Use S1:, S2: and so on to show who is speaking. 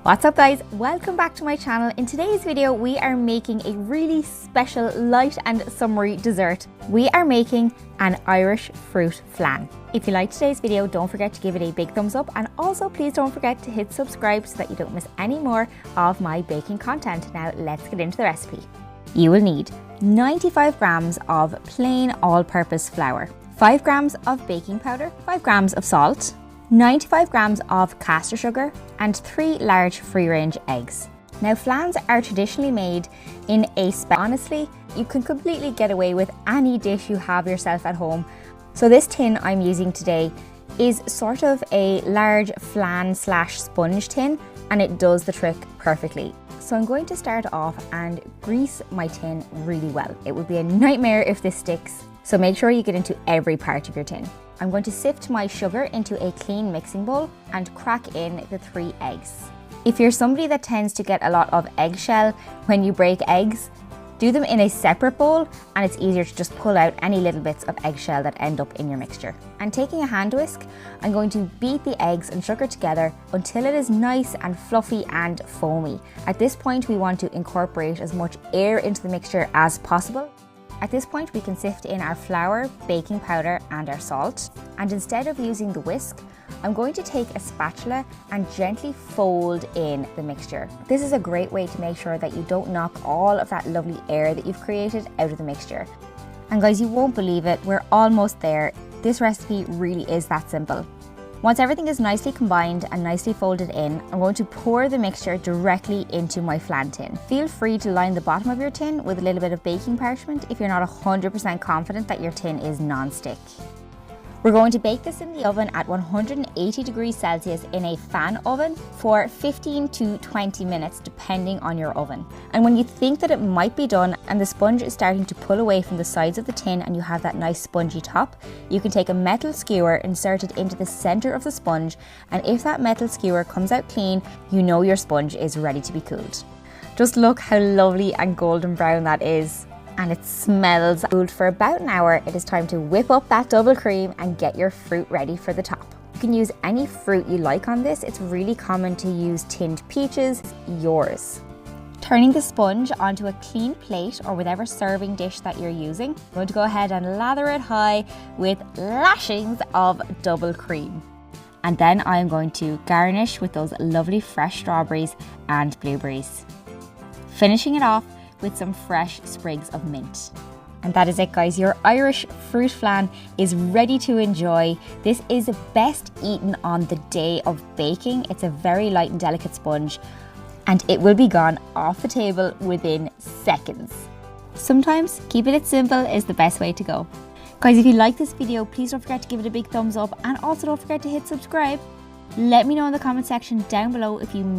S1: What's up guys, welcome back to my channel. In today's video we are making a really special light and summery dessert. We are making an Irish fruit flan. If you liked today's video, don't forget to give it a big thumbs up, and also please don't forget to hit subscribe so that you don't miss any more of my baking content. Now let's get into the recipe. You will need 95 grams of plain all-purpose flour, 5 grams of baking powder, 5 grams of salt, 95 grams of caster sugar, and 3 large free-range eggs. Now flans are traditionally made in a honestly, you can completely get away with any dish you have yourself at home. So this tin I'm using today is sort of a large flan / sponge tin, and it does the trick perfectly. So I'm going to start off and grease my tin really well. It would be a nightmare if this sticks, so make sure you get into every part of your tin. I'm going to sift my sugar into a clean mixing bowl and crack in the 3 eggs. If you're somebody that tends to get a lot of eggshell when you break eggs, do them in a separate bowl, and it's easier to just pull out any little bits of eggshell that end up in your mixture. And taking a hand whisk, I'm going to beat the eggs and sugar together until it is nice and fluffy and foamy. At this point we want to incorporate as much air into the mixture as possible. At this point we can sift in our flour, baking powder and our salt, and instead of using the whisk, I'm going to take a spatula and gently fold in the mixture. This is a great way to make sure that you don't knock all of that lovely air that you've created out of the mixture. And guys, you won't believe it, we're almost there. This recipe really is that simple. Once everything is nicely combined and nicely folded in, I'm going to pour the mixture directly into my flan tin. Feel free to line the bottom of your tin with a little bit of baking parchment if you're not 100% confident that your tin is non-stick. We're going to bake this in the oven at 180 degrees Celsius in a fan oven for 15 to 20 minutes depending on your oven. And when you think that it might be done and the sponge is starting to pull away from the sides of the tin and you have that nice spongy top, you can take a metal skewer, insert it into the center of the sponge, and if that metal skewer comes out clean, you know your sponge is ready to be cooled. Just look how lovely and golden brown that is. And it smells good. For about an hour, it is time to whip up that double cream and get your fruit ready for the top. You can use any fruit you like on this. It's really common to use tinned peaches, yours. Turning the sponge onto a clean plate or whatever serving dish that you're using, I'm going to go ahead and lather it high with lashings of double cream. And then I'm going to garnish with those lovely fresh strawberries and blueberries. Finishing it off with some fresh sprigs of mint. And that is it guys, your Irish fruit flan is ready to enjoy. This is best eaten on the day of baking. It's a very light and delicate sponge, and it will be gone off the table within seconds. Sometimes keeping it simple is the best way to go. Guys, if you like this video, please don't forget to give it a big thumbs up, and also don't forget to hit subscribe. Let me know in the comment section down below if you made